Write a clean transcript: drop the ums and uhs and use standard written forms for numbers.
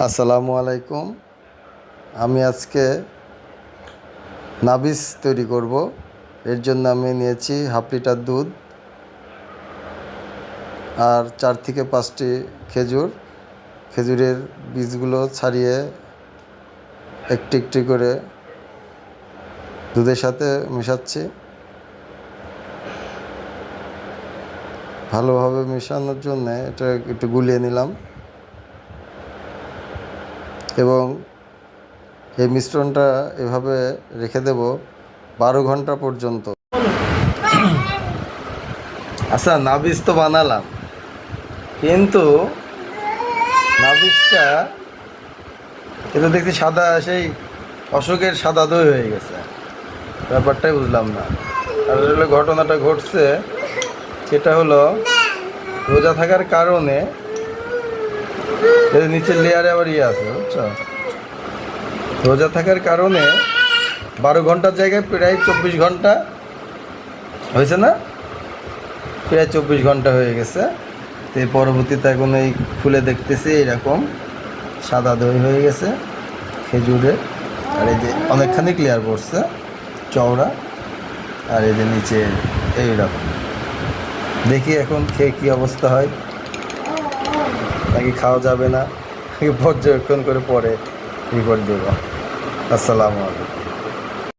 আসসালামু আলাইকুম। আমি আজকে নাবিস তৈরি করব। এর জন্য আমি নিয়েছি হাফ লিটার দুধ আর 4 থেকে 5টি খেজুর। খেজুরের বীজগুলো ছাড়িয়ে একটি একটি করে দুধের সাথে মেশাচ্ছি। ভালোভাবে মেশানোর জন্য এটা একটু গুলিয়ে নিলাম এবং এই মিশ্রণটা এভাবে রেখে দেব 12 ঘন্টা পর্যন্ত। আচ্ছা, নাবিস তো বানালাম, কিন্তু নাবিসটা এটা দেখছি সাদা, সেই অশোকের সাদা দই হয়ে গেছে। ব্যাপারটাই বুঝলাম না। আর আসলে ঘটনাটা ঘটছে সেটা হলো রোজা থাকার কারণে এর নিচের লেয়ারে আবার আছে, বুঝছো? রোজা থাকার কারণে 12 ঘন্টার জায়গায় প্রায় 24 ঘন্টা হয়েছে না? প্রায় 24 ঘন্টা হয়ে গেছে। তো পরবর্তীতে এখন এই খুলে দেখতেছি এরকম সাদা দই হয়ে গেছে খেজুরের। আর এই যে অনেকখানি ক্লিয়ার পড়ছে, চওড়া। আর এই যে নিচে এইরকম। দেখি এখন খেয়ে কী অবস্থা হয়, নাকি খাওয়া যাবে না, পর্যবেক্ষণ করে পরে রিপোর্ট দেব। আসসালামু আলাইকুম।